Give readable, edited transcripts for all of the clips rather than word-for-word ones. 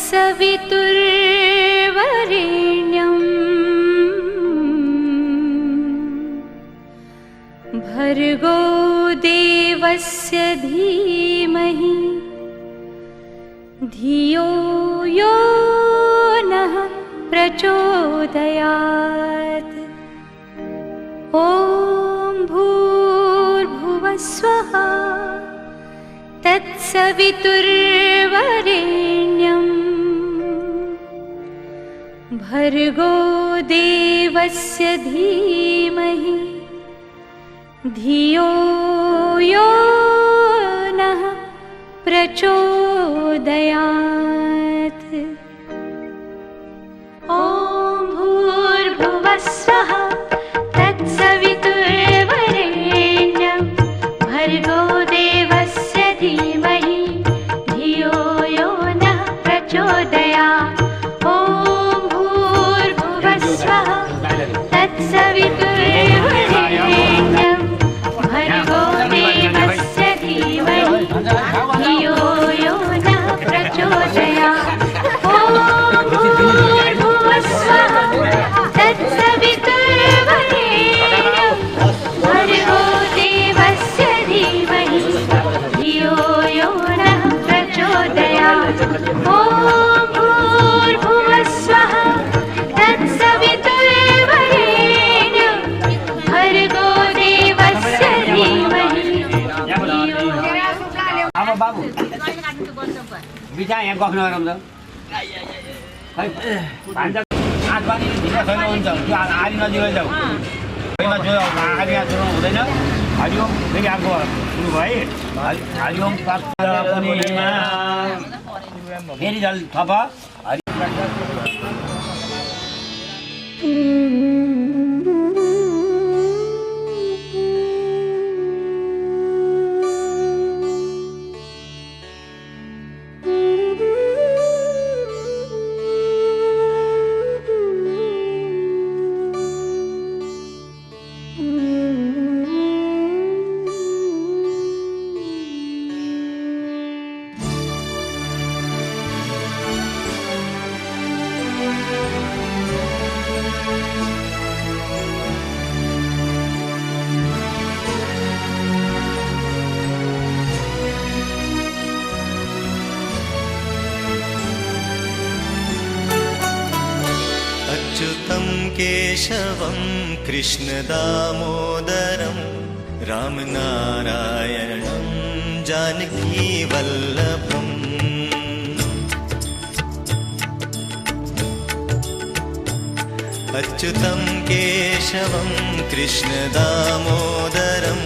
तत्सवितुर्वरेण्यं भर्गो देवस्य धीमहि धियो यो नः प्रचोदयात्। ॐ भूर्भुवः स्वः तत्सवितुर्वरेण्यं भर्गो देवस्य धीमहि धियो यो नः प्रचोदयात्। ॐ भूर्भुवः स्वः तत्सवितुर्वरेण्यं भर्गो देवस्य धीमहि धियो यो नः प्रचोदयात्। ॐ भूर्भुवः स्वः तत्सवितुर्वरेण्यं भर्गो देवस्य धीमहि धियो यो नः प्रचोदयात्। ॐ भूर्भुवः स्वः तत्सवितुर्वरेण्यं भर्गो देवस्य धीमहि धियो यो नः प्रचोदयात्। ॐ भूर्भुवः स्वः तत्सवितुर्वरेण्यं भर्गो देवस्य धीमहि धियो। आमा बाबु बिचा यहाँ गफ नगरौँ त खै भान्जा आठ पानी ढिला छैन हुन्छ त्यो आली नजिकै जाऊ पहिला जो आली यहाँ छोड्नु हुँदैन। हरिओम फेरि अर्को सुरु भयो है हरिओम फेरि जल थप अच्युतं केशवं कृष्णदामोदरं रामनारायणं जानकीवल्लभम्। अच्युतं केशवं कृष्णदामोदरं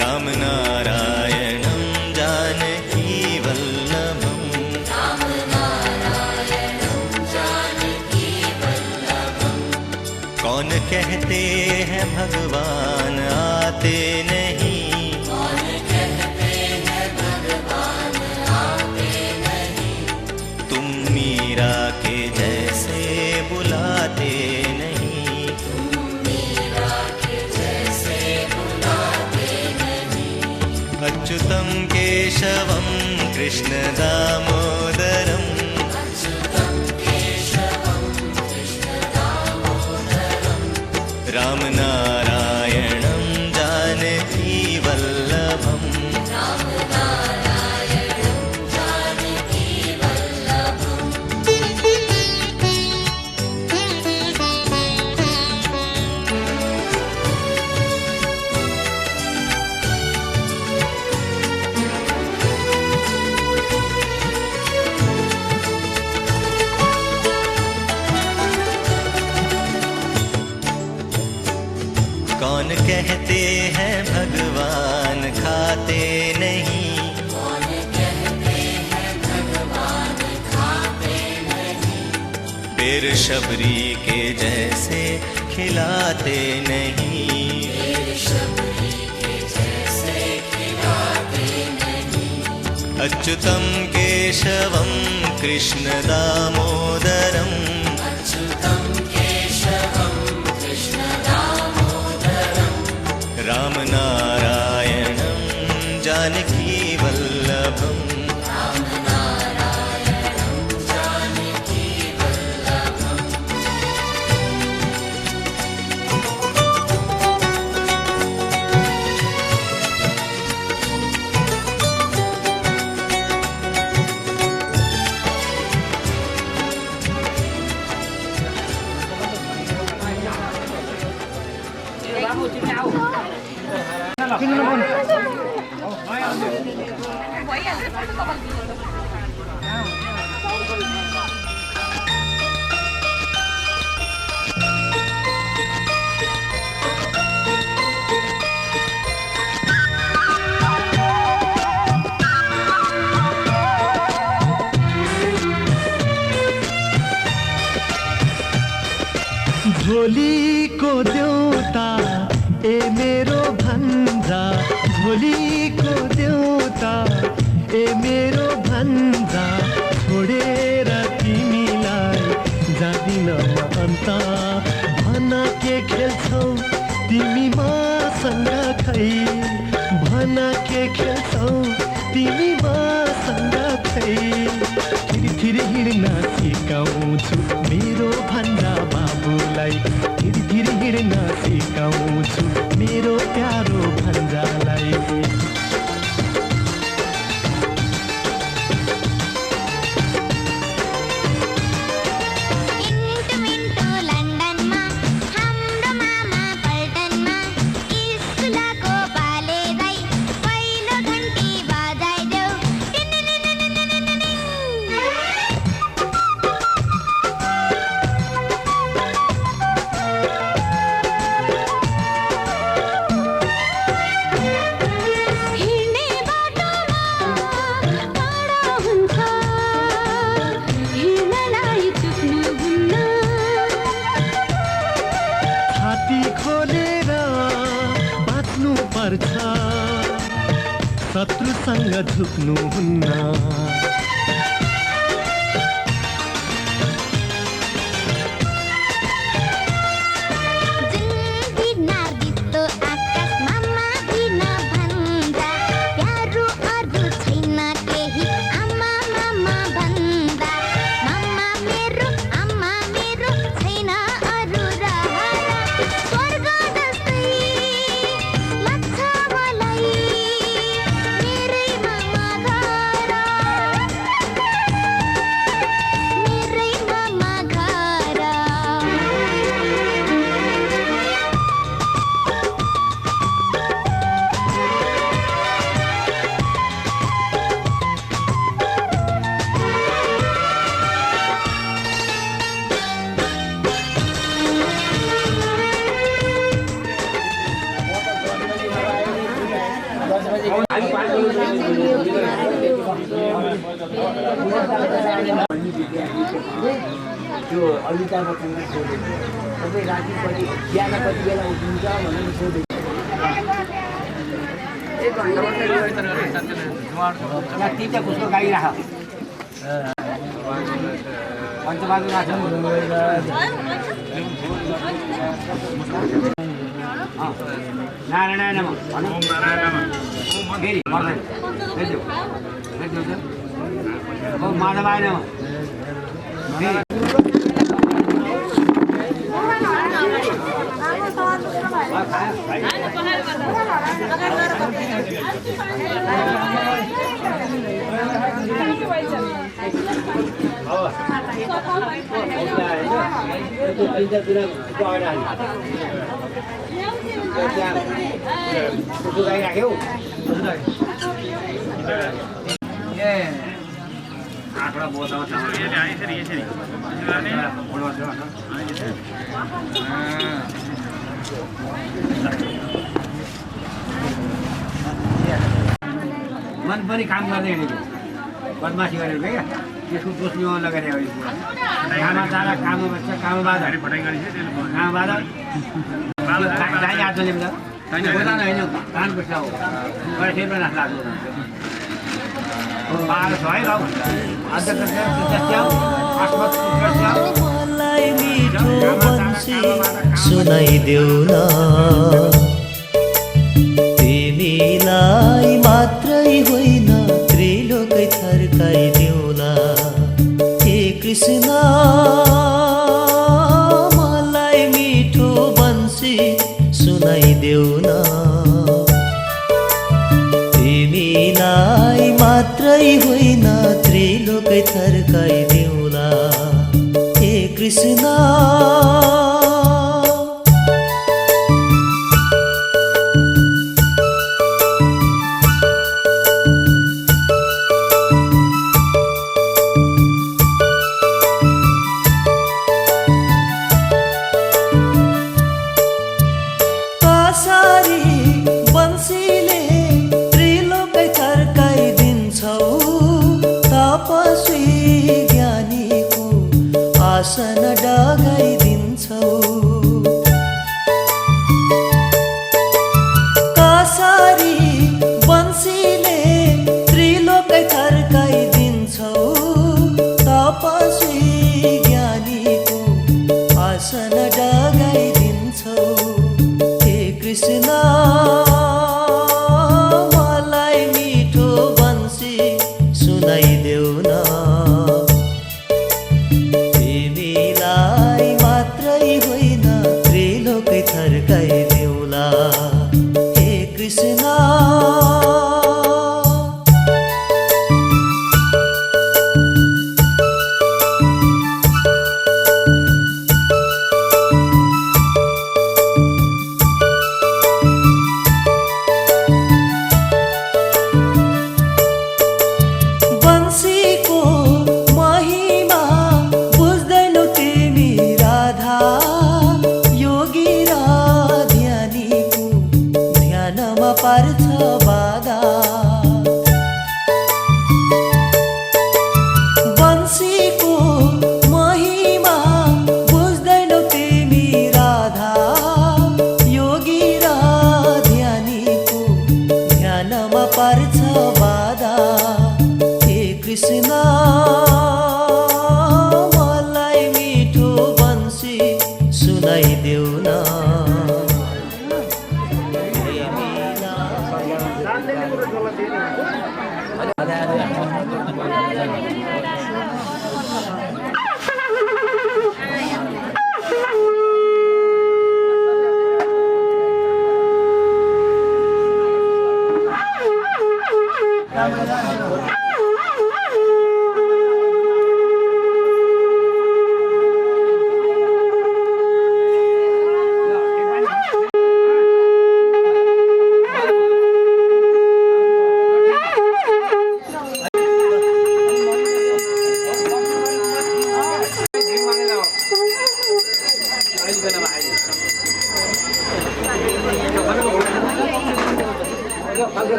रामनारायणं जानकीवल्लभम्। कौन कहते हैं भगवान आते नहीं, तुम मीरा के जैसे बुलाते नहीं, अच्युतं केशवं कृष्णदामोदरम् रामनारायणं जानकीवल्लभम्। कौन कहते हैं भगवान खाते नहीं, बेर शबरी के जैसे खिलाते नहीं, अच्युतं केशवं कृष्णदामोदरम् रामनारायणं झोलीको देउता ए मेरो भन्जा, झोलीको देउता ए मेरो भन्जा, छोडेर तिमीलाई जादिन म अन्त। भन के खेल्छौ तिमी मसँग खै, भन के खेल्छौ तिमी मसँग खै। थिरी हिँड्न सिकाउँछु मेरो भन्जा बाबुलाई, थिरी हिँड्न सिकाउँछु मेरो प्यारो भन्जालाई। शत्रुसँग झुक्नुहुन्न। त्यो अलिकता बच्चनलाई सोधेको तपाईँ रातिपट्टि बिहान कति बेला उठ्नुहुन्छ भनेर सोधेको। एक घन्टा मात्रै तिनवटा खुसको गाडी राख, पञ्चबाजु राख, नारायण भनौँ, फेरि माधवाय नमः। राख्यौ आँकडा बोताउँछ मन पनि काम गर्दै हिँडेको बदमासी गरेको क्या, त्यसको दोस्नी लगाएर काममा जाँदा काममा बस्छ, काममा बाधा काममा बाधा गाई आजले पनि बोलाउन होइन कान बस्छ हो गएर फेरि पनि लाग्नु बाह्र छ है भाउ मलाई मिठो बन्सी सुनाइदेऊ न, तिमीलाई मात्रै होइन त्रिलोकै थर्काइदेऊला। हे कृष्ण मलाई मिठो बन्सी सुनाइदेऊ न, तिमीलाई मात्रै होइन त्रिलोकै थर्काइदेऊला। हे कृष्ण आसन डगाइदिन्छौ।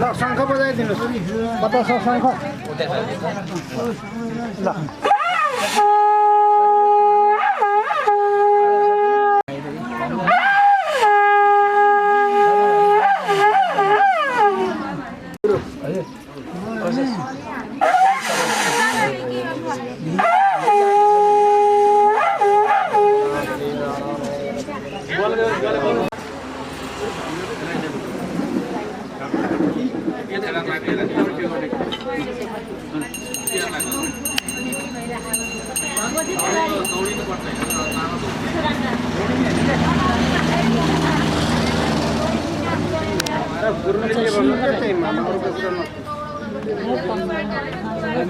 ल शङ्ख बजाइदिनुहोस् बतास शङ्ख ल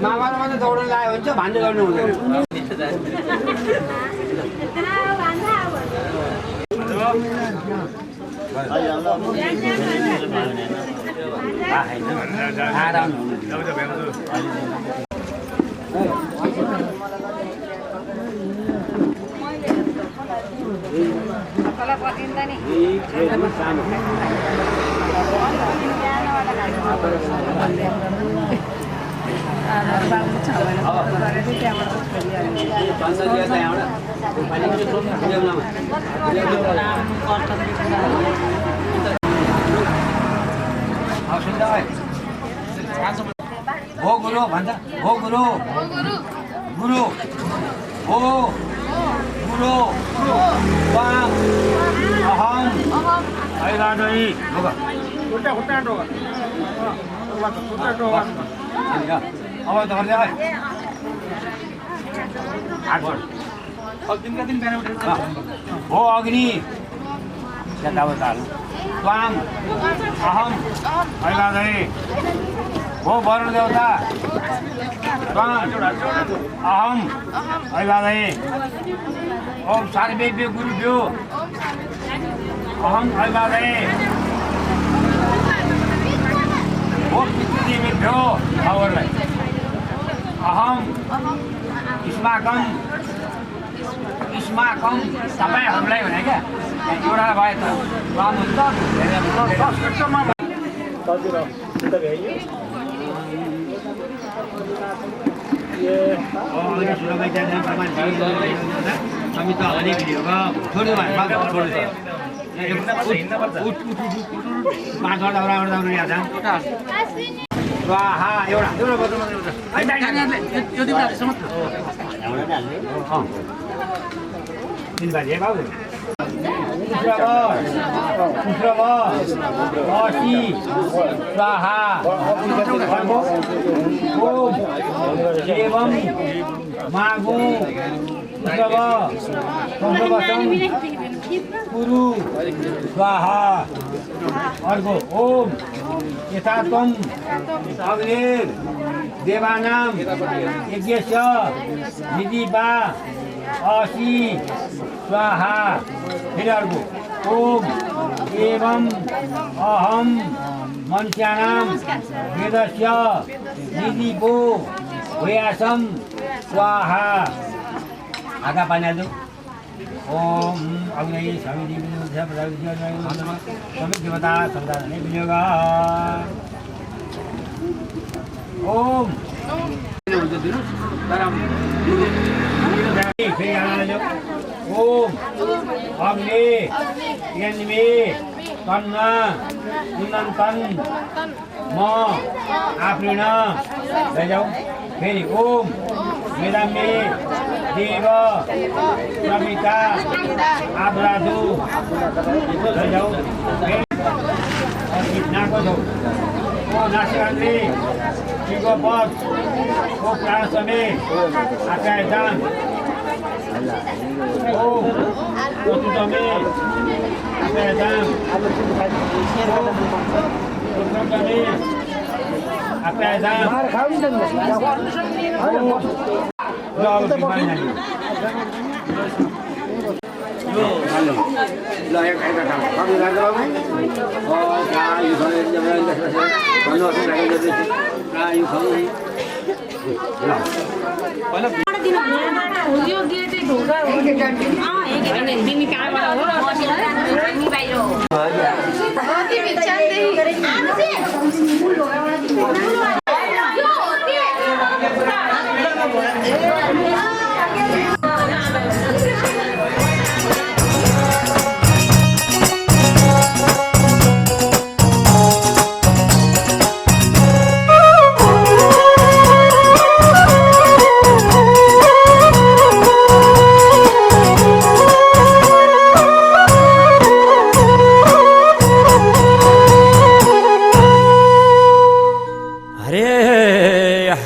मामाले मात्रै दौडन लाग्यो भने चाहिँ भान्जे गर्नु हुँदैन हो गुरु भन्छ हो गुरु गुरु हो गुरु वाम अहम ऐलादई अब त गर्दै हो अग्नि वाम अहम ऐलादई हो वरुण देवता स्वाम अहम ऐलादई ओम सर्वेभ्यो गुरुभ्यो अहम ऐलादई हो पितृदेवेभ्यो खबरलाई अहम इस्माकम तपाईँहरूलाई भने क्या एउटा भए त हामी त अनेक भिडियोमा छोड्यो भने पाँचवटा याद स्वाहा एउटा तिन बाजी बाबु असी स्वाहा ओम एवं मागु कुरु स्वाहा अर्को ओम यथात्वम अग्निर देवानां यज्ञस्य निधिपा असी स्वाहा फेरि अर्को ओम एवं अहम मनुष्याणां वेदस्य निधिपो भयासम स्वाहा आधा पानी हाल्नु ओम अग्नि समिति समित देवता संसाधने विनियोग ओम ओम अग्नि यन्मे तन्न उन्नतन म आफ्रिण लैजाऊ फेरि ओम मेदामे देव प्रमिता आब्राधु लैजाऊ नाको छौ ओ नासिकान्ति शिवपद ओ प्राण समेत आकायदान ओ ओतुदमे आकायदान ओ ओतुदमे आकायदान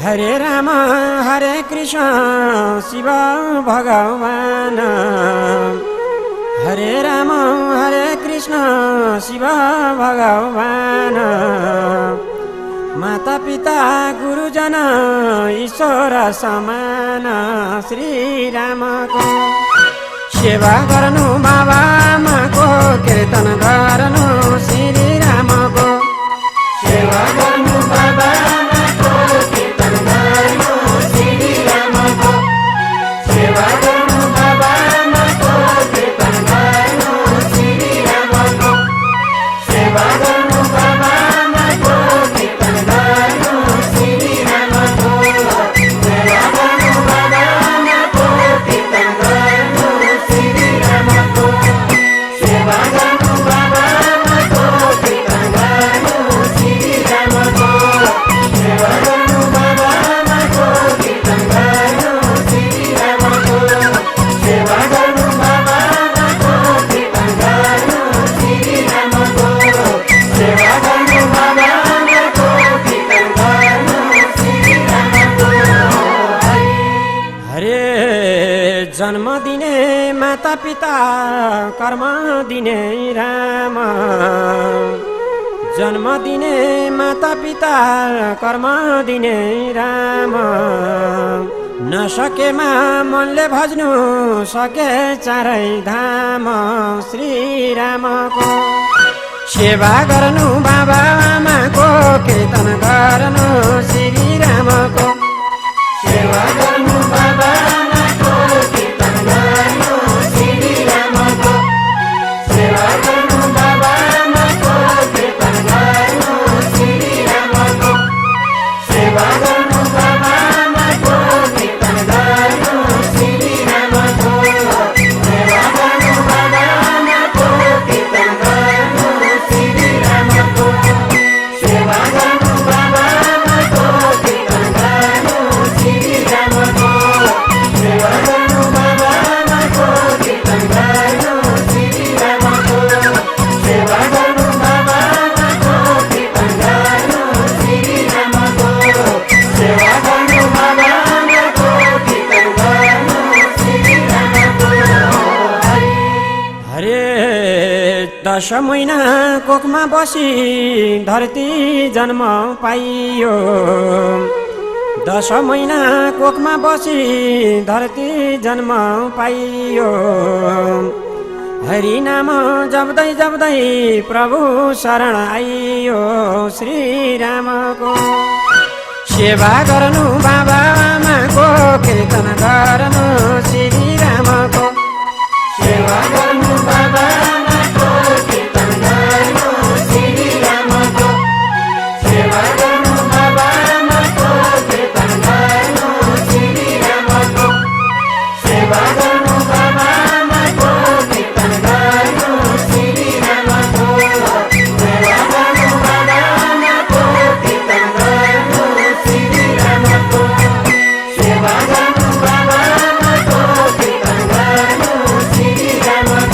हरे राम हरे कृष्ण शिव भगवान हरे राम हरे कृष्ण शिव भगवान माता पिता गुरुजन ईश्वर समान श्री रामको सेवा गर्नु बाबा आमाको कीर्तन गर्नु श्री रामको सेवा गर्नु बाबा आमाको कीर्तन गर्नु श्री रामको सेवा गर्नु बाबा आमाको कीर्तन गर्नु श्री रामको सेवा गर्नु बाबा आमाको कीर्तन गर्नु श्री रामको सेवा गर्नु बाबा आमाको कीर्तन गर्नु श्री रामको सेवा गर्नु बाबा आमाको कीर्तन गर्नु श्री रामको सेवा गर्नु बाबा आमाको कीर्तन गर्नु श्री रामको सेवा गर्नु बाबा आमाको कीर्तन गर्नु श्री रामको सेवा गर्नु बाबा आमाको कीर्तन गर्नु श्री रामको हरे जन्म दिने माता पिता कर्म दिने राम जन्म दिने माता पिता कर्म दिने राम नसकेमा मनले भज्नु सके चारै धाम श्री रामको सेवा गर्नु बाबा आमाको कीर्तन गर्नु श्री रामको सेवा गर्नु बाबा आमाको कीर्तन गर्नु श्री रामको सेवा गर्नु बाबा आमाको कीर्तन गर्नु श्री रामको सेवा गर्नु बाबा आमाको कीर्तन गर्नु श्री रामको सेवा गर्नु बाबा आमाको कीर्तन गर्नु श्री रामको सेवा गर्नु बाबा आमाको कीर्तन गर्नु श्री रामको सेवा गर्नु बाबा आमाको कीर्तन गर्नु श्री रामको सेवा गर्नु बाबा आमाको कीर्तन गर्नु श्री रामको सेवा गर्नु बाबा आमाको कीर्तन गर्नु श्री रामको हरे 10 महिना कोखमा बसी धरती जन्म पाइयो 10 महिना कोखमा बसी धरती जन्म पाइयो हरि नाम जप्दै जप्दै प्रभु शरण आइयो श्री रामको सेवा गर्नु बाबा आमाको कीर्तन गर्नु श्री रामको सेवा गर्नु बाबा आमाको कीर्तन गर्नु श्री रामको सेवा गर्नु बाबा आमाको कीर्तन गर्नु श्री रामको सेवा गर्नु बाबा आमाको कीर्तन गर्नु श्री रामको सेवा गर्नु बाबा आमाको कीर्तन गर्नु श्री रामको सेवा गर्नु बाबा आमाको कीर्तन गर्नु श्री रामको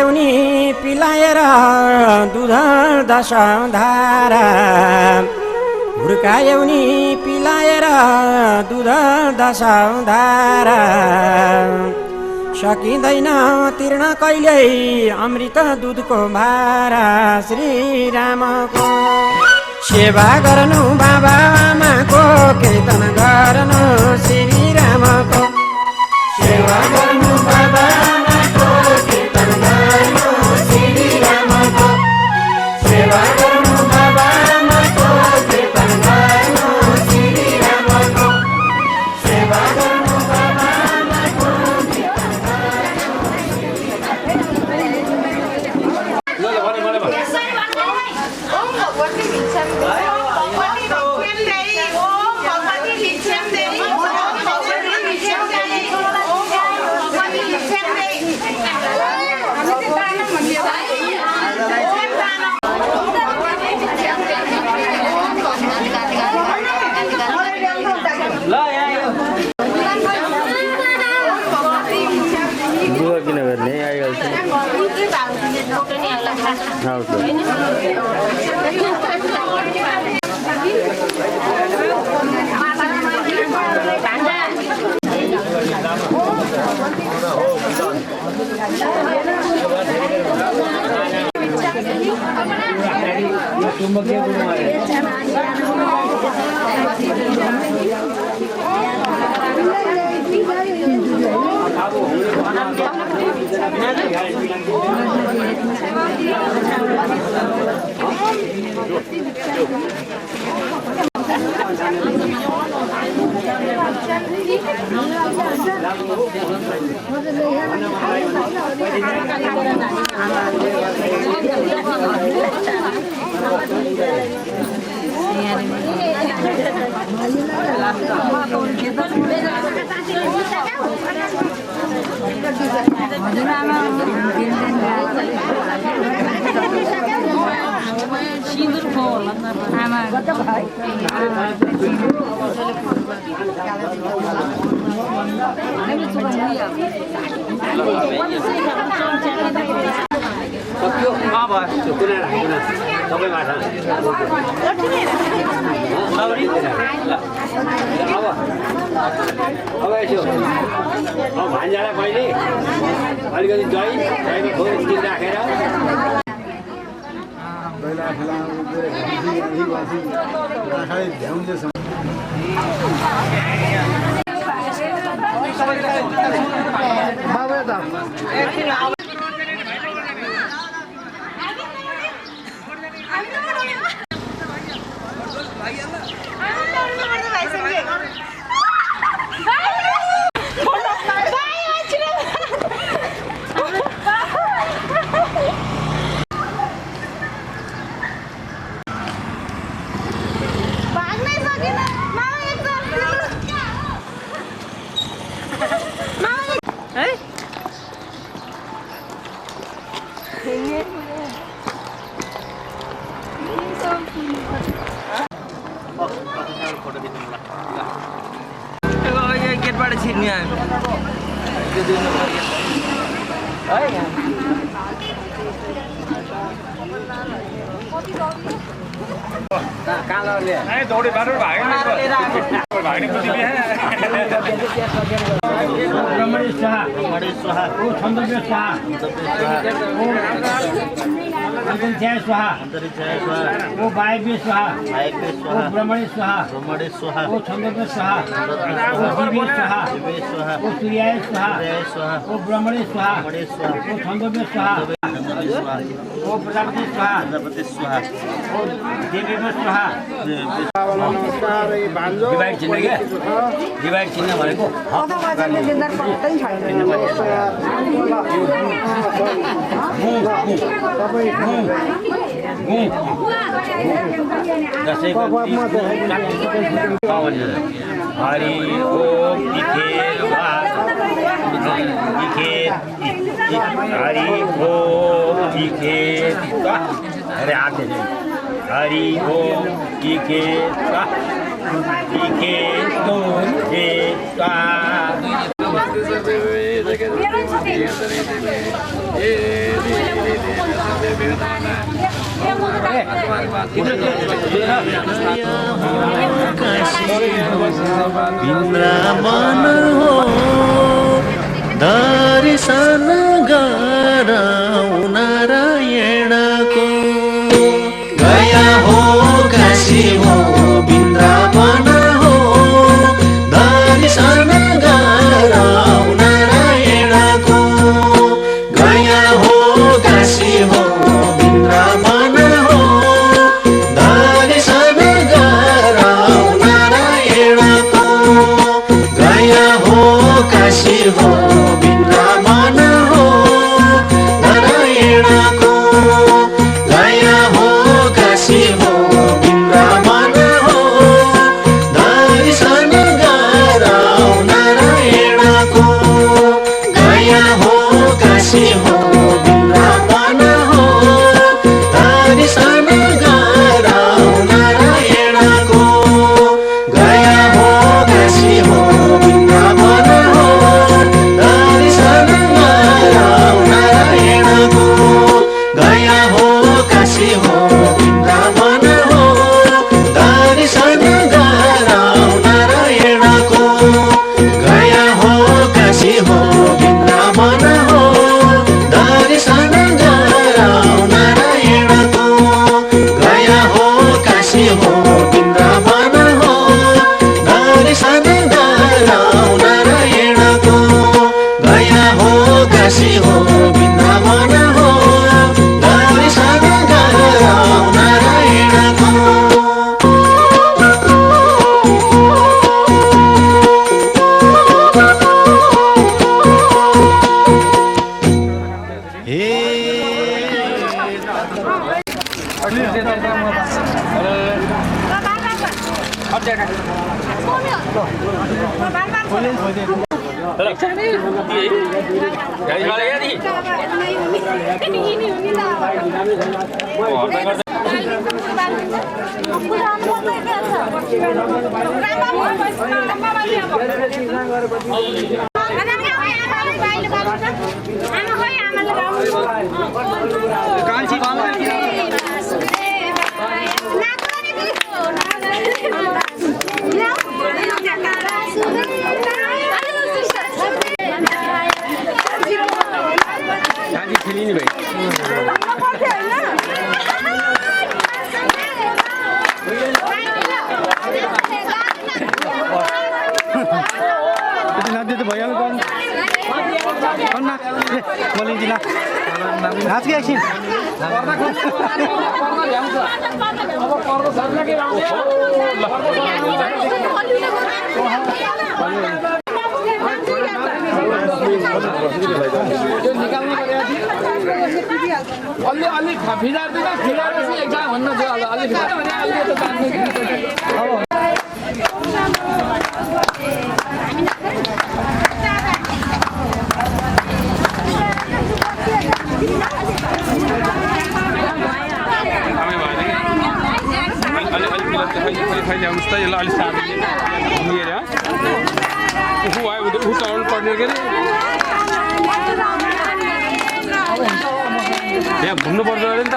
हुर्कायौ नि पिलाएर दुध दशधारा हुर्कायौ नि पिलाएर दुध दशधारा सकिँदैन तिर्न कहिल्यै अमृत दुधको भारा श्रीरामको सेवा गर्नु बाबा आमाको कीर्तन गर्नु श्रीरामको सेवा गर्नु बाबा आमाको कीर्तन गर्नु श्रीरामको सेवा गर्नु बाबा आमाको कीर्तन गर्नु श्रीरामको सेवा गर्नु बाबा आमाको कीर्तन भान्जालाई पहिले अलिकति दहीमा खोर स्टिक राखेर गेटबाट छिर्ने कहाँ दौडे बाटो भाग्ने ब्रह्मणी स्वाहा ओ छन्दव्य स्वाहा अन्तरिक्षाय स्वाहा ओ वायव्य स्वाहा ओ ब्रह्मणी स्वाहा ओ छन्दव्य स्वाहा ओ दिव्य स्वाहा ओ सूर्याय स्वाहा ओ ब्रह्मणी स्वाहा ओ छन्दव्य स्वाहा ओ प्रजापति स्वाहा ओ देवीय स्वाहा डिभाइड चिन्ह क्या डिभाइड चिन्ह भनेको हरि ओम हरि ओम अरे आते हरि ओम वृन्दावन हो दर्शन गराऊ नारायणको गया हो काशी हो वृन्दावन हो दर्शन गराऊ नारायणको गया हो काशी हो वृन्दावन हो दर्शन गराऊ नारायणको गया हो काशी हो वृन्दावन हो नारायणको गया हो काशी हो वृन्दावन हो दर्शन गराऊ नारायणको गया हो काशी हो वृन्दावन हो दर्शन गराऊ नारायणको गया हो काशी हो वृन्दावन हो दर्शन गराऊ नारायणको गया हो काशी हो वृन्दावन हो दर्शन गराऊ नारायणको गया हो काशी हो वृन्दावन हो दर्शन गराऊ नारायणको गया हो काशी हो वृन्दावन हो दर्शन गराऊ नारायणको गया हो काशी हो वृन्दावन हो दर्शन गराऊ नारायणको अलि फिजाएर एक्जाम भन्न थियो अलि यहाँ घुम्नु पर्छ अरे नि त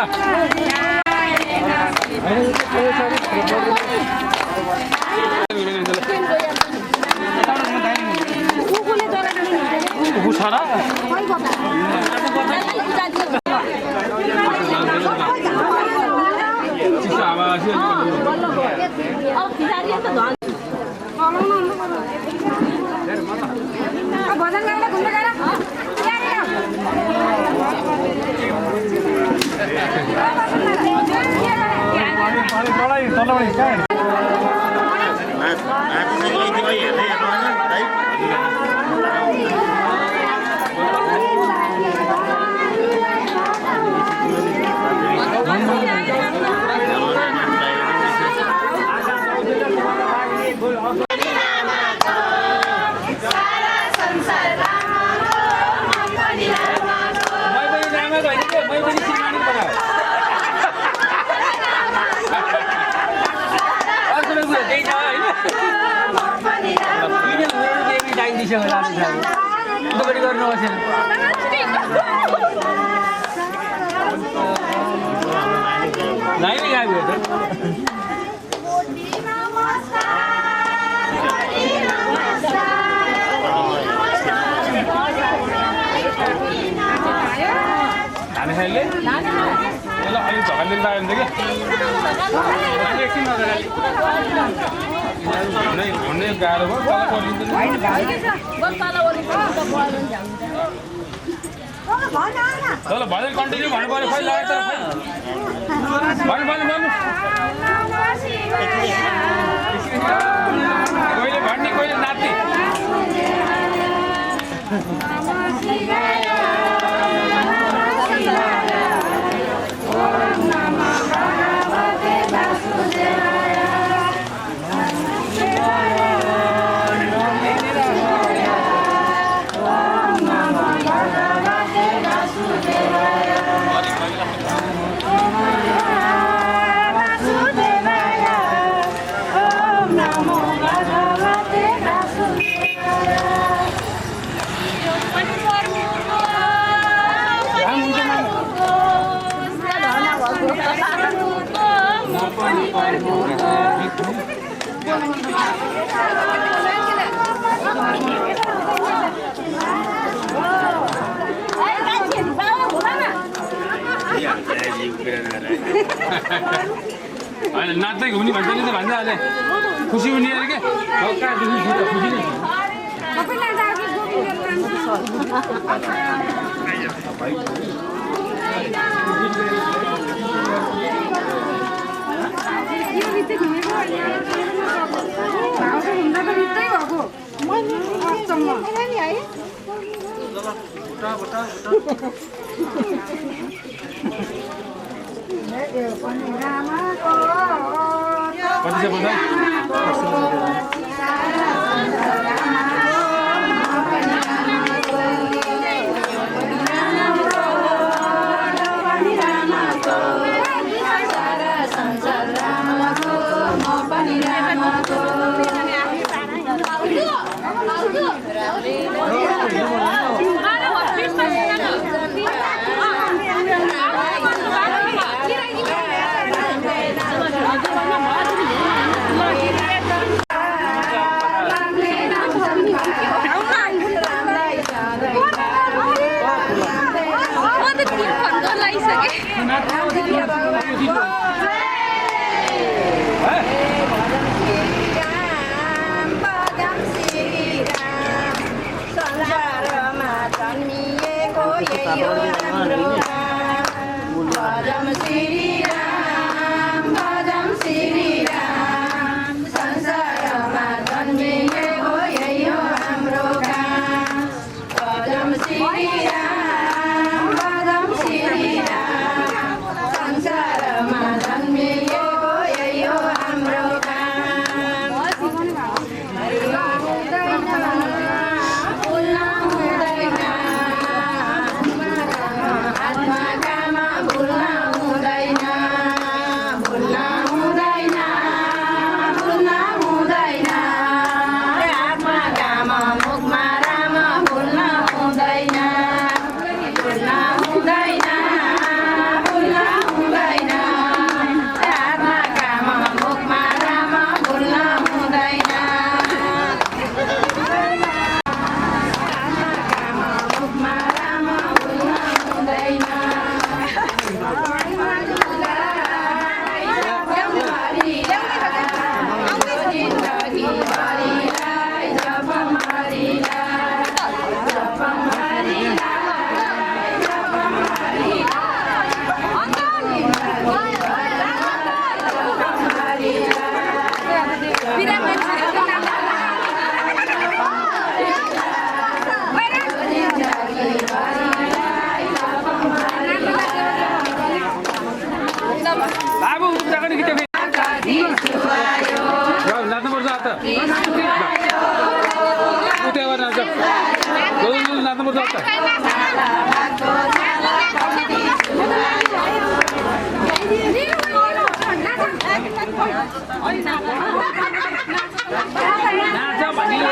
पकडी गर्नु बसेन नाही मी काय भेट खाने खाइले ल अलि झगडा लाग्यो भने एकछिन भन्ने गाह्रो भयो तल भजन कन्टिन्यू भन्नु पर्यो खै लाग्छ भन्नु कोहीले भन्ने कोहीले नाच्ने नाच्दै घुम्ने भन्छ नि त भन्छ अहिले खुसी हुने अरे के खुसी नै कति छ भन्दा नाच भन्ने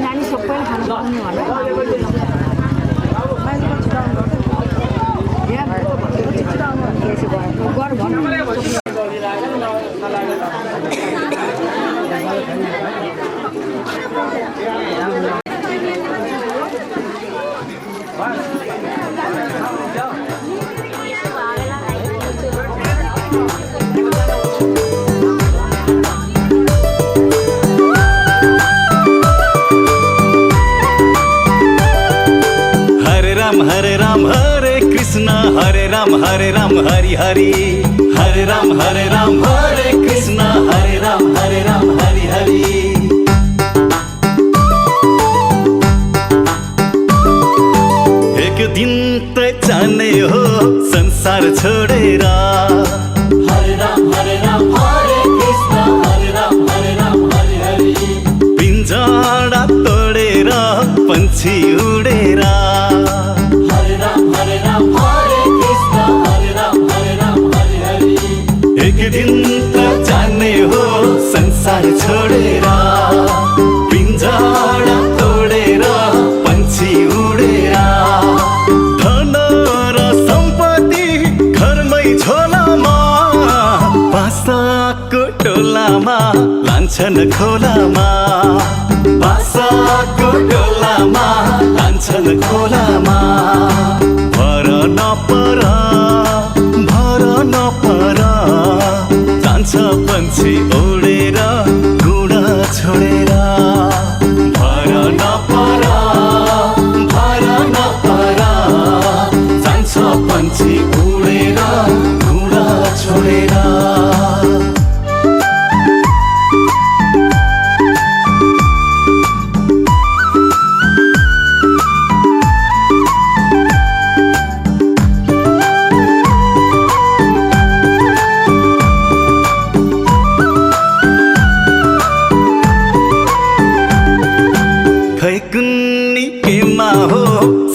नानी सबैले खानु पाउनु होला गर भन्नु हरे राम हरे कृष्ण हरे राम हरि हरि हरे राम हरे कृष्ण हरे राम हरि हरि एक दिन त जाने हो संसार छोडेर हरे राम हरे कृष्ण हरे राम हरि हरि पिंजरा तोडेर पंछी उडेर एक दिन त जाने हो संसार छोडेर पिंजरा तोडेर पंछी उडेर धन र सम्पत्ति घरमै झोलामा बासाको टोलामा लान्छन् खोलामा बासाको टोलामा लान्छन् खोलामा भर नपर जान्छ पंछी उडेर गुडा छोडेर भर नपर जान्छ पंछी उडेर गुडा छोडेर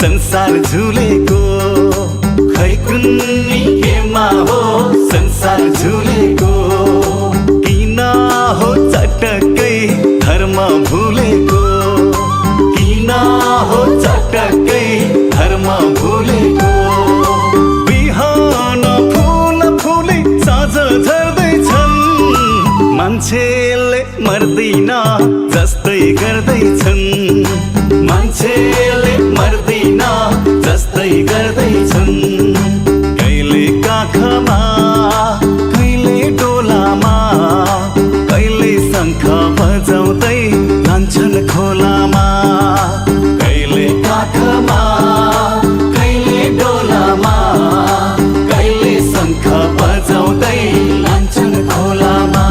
संसार झुलेको खै कुन्नी केमा हो संसार झुलेको किन हो चटक्कै धर्म भुलेको किन हो चटक्कै धर्म भुलेको बिहान फुल फुले साँझ झर्दैछन् मान्छेले मर्दैन जस्तै गर्दैछन् मान्छेले मर्दैन जस्तै गर्दैछन् कहिले काखमा कहिले डोलामा कहिले शङ्ख बजाउँदै लान्छन् खोलामा कहिले काखमा कहिले डोलामा कहिले शङ्ख बजाउँदै लान्छन् खोलामा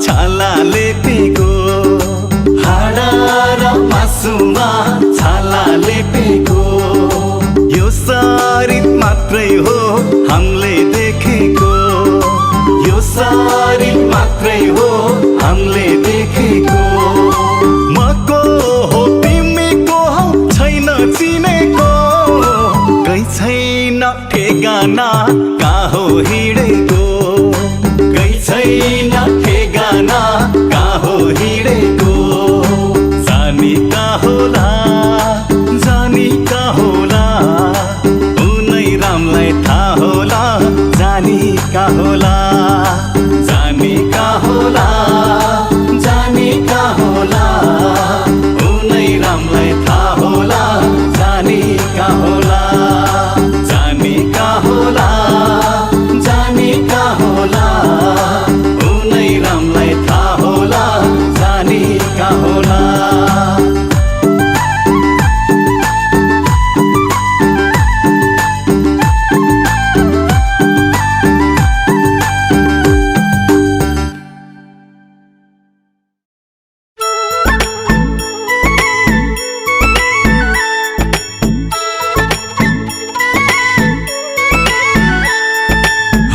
छाला लेपेको हाडा र मासुमा छाला लेपेको यो शरीर मात्रै हो हामीले देखेको यो शरीर मात्रै हो हामीले देखेको मको हो तिमीको हौ छैन चिनेको कै छैन ठेगाना कहाँ हो हिँडेको कै छैन ठेगाना कहाँ हो हिँडेको जानी कहाँ होला जानी कहाँ होला उनै रामलाई थाहा होला जानी कहाँ होला जानी कहाँ होला जानी कहाँ होला उनै रामलाई थाहा होला जानी कहाँ होला जानी कहाँ होला जानी कहाँ होला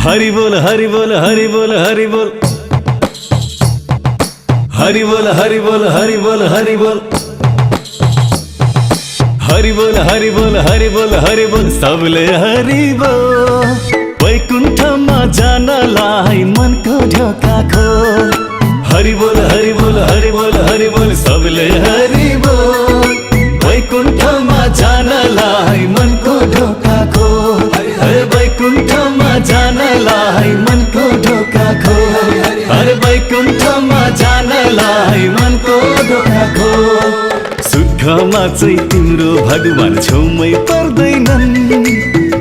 हरि बोल हरि बोल हरि बोल हरि बोल हरि बोल हरि बोल हरि बोल हरि बोल हरि बोल हरि बोल हरि बोल हरि बोल सबले हरि बोल वैकुण्ठमा जानलाई मनको ढोका खोल हरि बोल हरि बोल हरि बोल हरि बोल सबले हरि बोल वैकुण्ठमा जानलाई मनको ढोका खोल हरे वैकुण्ठमा जानलाई मनको ढोका खोल हरे वैकुण्ठमा जानलाई मनको ढोका खोल सुखमा चाहिँ तिम्रो भगवान छेउमै पर्दैनन्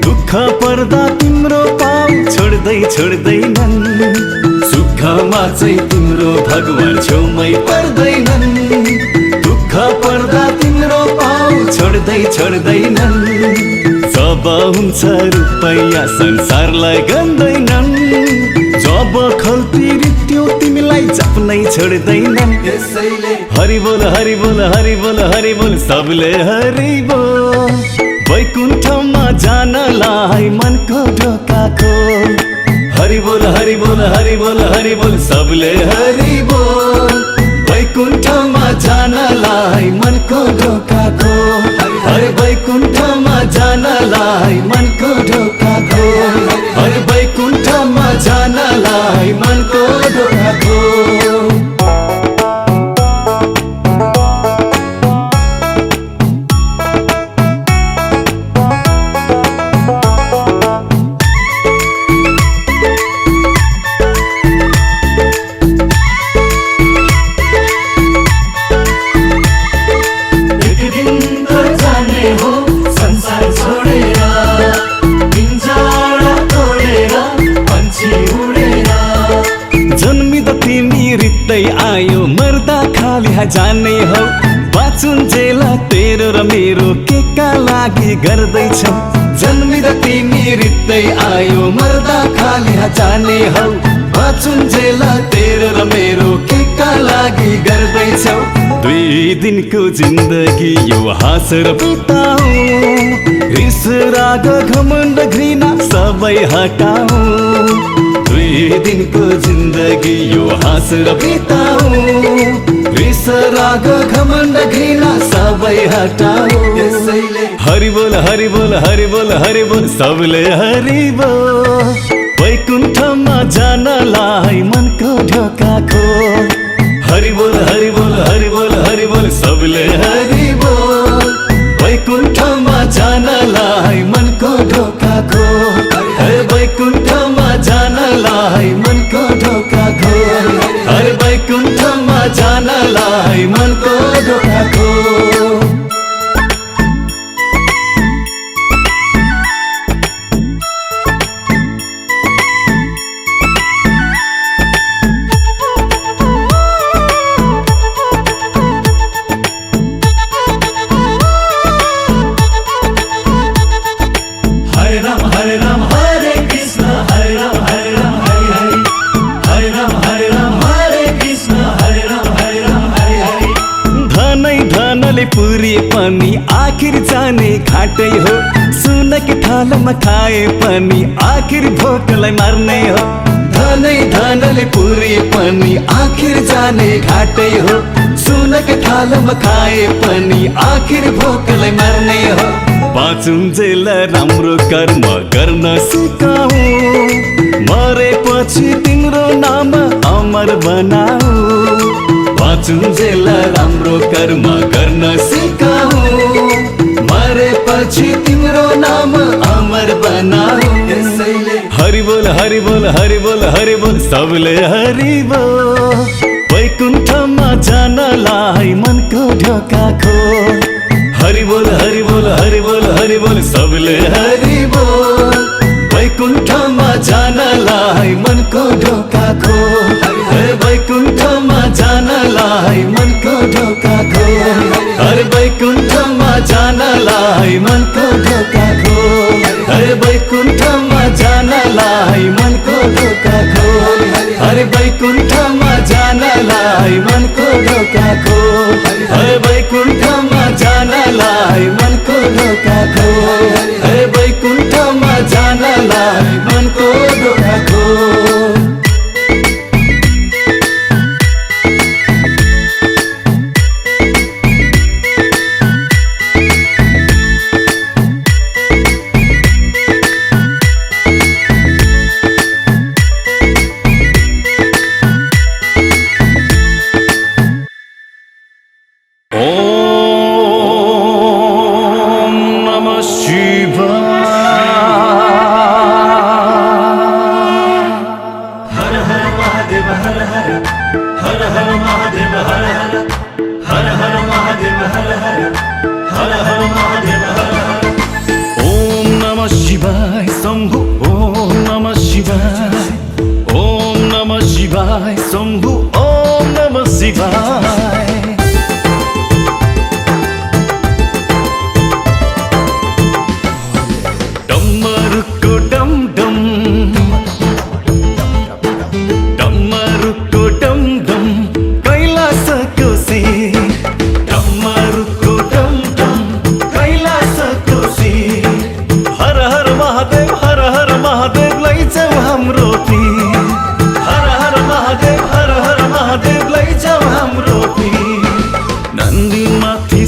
दुःख पर्दा तिम्रो पाउ छोड्दैनन् सुखमा चाहिँ तिम्रो भगवान छेउमै पर्दैनन् दुःख पर्दा तिम्रो पाउ छोड्दैनन् जब हुन्छ रुपैयाँ संसारलाई गन्दैनन् जब खल्तिरित्यो तिमीलाई जप्नै छोड्दैनन् यसैले हरि बोल हरि बोल हरि बोल हरि बोल सबले हरि बोल वैकुण्ठमा जानलाई मनको ढोका खोल हरि बोल हरि बोल हरि बोल हरि बोल सबले हरि बोल वैकुण्ठमा जानलाई मनको ढोका खोल हरे वैकुण्ठमा जानलाई मनको ढोका खोल हरे वैकुण्ठमा जानलाई मनको ढोका खोल आयो मर्दा खाली जाने हौ बाँचुन्जेल तेरो र मेरो केका लागि गर्दैछौ जन्मिँदा तिमी रित्दै आयो मर्दा खाली जाने हौ बाँचुन्जेल तेरो र मेरो केका लागि गर्दैछौ 2 दिनको जिन्दगी यो हाँसेर बिताऊ रिस राग घमण्ड घृणा सबै हटाऊ 2 दिनको जिन्दगी यो हाँसेर बिताऊ रिस राग घमण्ड घृणा सबै हटाऊ यसैले हरि बोल हरि बोल हरि बोल हरि बोल सबले हरि बोल वैकुण्ठमा जानलाई मनको ढोका खोल हरि बोल हरि बोल हरि बोल हरि बोल सबले हरि बोल वैकुण्ठमा जानलाई मनको ढोका खोल हरे वैकुण्ठमा जानलाई मनको ढोका खोल हरे वैकुण्ठमा जानलाई मनको ढोका खोल पुरी पनि आखिर जाने घाटै हो सुनक थालमा खाए पनि आखिर भोकलाई मार्ने हो धनले पुरी पनि आखिर जाने घाटै हो सुनक थालमा खाए पनि आखिर भोकलाई मार्ने हो बाँचुन्जेल राम्रो कर्म गर्न सिकाऊ मरेपछि तिम्रो नाम अमर बनाऊ बाँचुन्जेल राम्रो कर्म गर्न सिकाऊ मरेपछि तिम्रो नाम अमर बनाऊ यसैले हरि बोल हरि बोल हरि बोल हरि बोल सबले हरि बोल वैकुण्ठमा जानलाई मनको ढोका खोल हरि बोल हरि बोल हरि बोल हरि बोल सबले हरि बोल वैकुण्ठमा जानलाई मनको ढोका खोल हरे वैकुण्ठमा जानलाई मनको ढोका खोल हरे वैकुण्ठमा जानलाई मनको ढोका खोल हरे वैकुण्ठमा जानलाई मनको ढोका खोल हरे वैकुण्ठमा जानलाई मनको ढोका खोल हरे वैकुण्ठमा जानलाई मनको ढोका खोल हरे वैकुण्ठमा जानलाई मनको ढोका शिवाय शम्भु ओम नमः शिवाय ओम नमः शिवाय शम्भु ओम नमः शिवाय डमरुको डम डम डमरुको डम डम कैलाशको शिर डमरुको डम डम कैलाशको शिर हर हर महादेव लैजाऊ हाम्रो पीर हर हर महादेव लैजाऊ हाम्रो पीर नन्दी माथि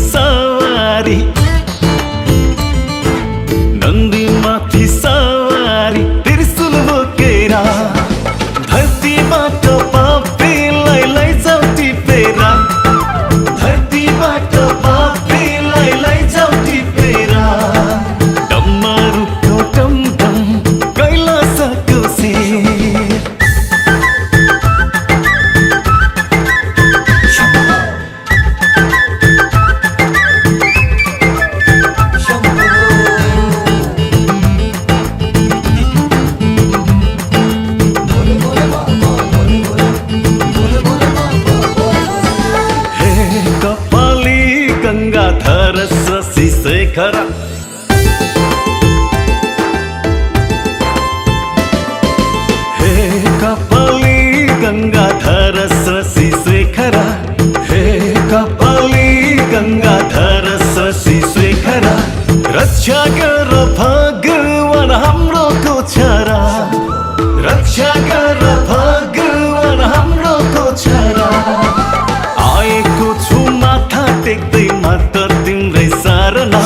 सवारी त्रिशूल बोकेर धरतीबाट पापीलाई लैजाऊ टिपेर धरतीबाट पापीलाई लैजाऊ टिपेर डमरुको डम डम कैलाशको शिर कपाली गंगाधर शशि शेखर हे कपाली गंगाधर शशि शेखर हे कपाली गंगाधर शशि शेखर रक्षा गर भगवान हाम्रो छोरा रक्षा गर भगवान हाम्रो छोरा आएको छु माथा टेक्दै माता तिम्रै शरणा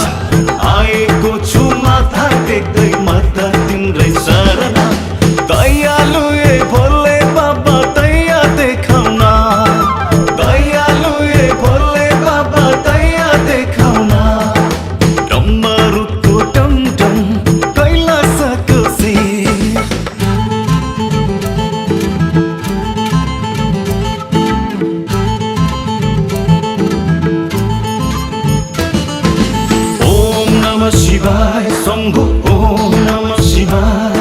आएको छु माथा टेक्दै माता तिम्रै शरणा दयालु ए भोले बाबा दया देखाउन दयालु ए भोले बाबा दया देखाउन डमरुको डम डम कैलाशको शिर ओम नमः शिवाय शम्भु ओम नमः शिवाय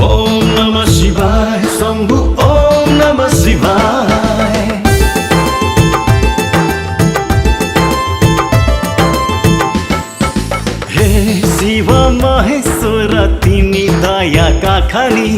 ओम नमः शिवाय शम्भु ओम नमः शिवाय हे शिव महेश्वर तिमी दयाका खानी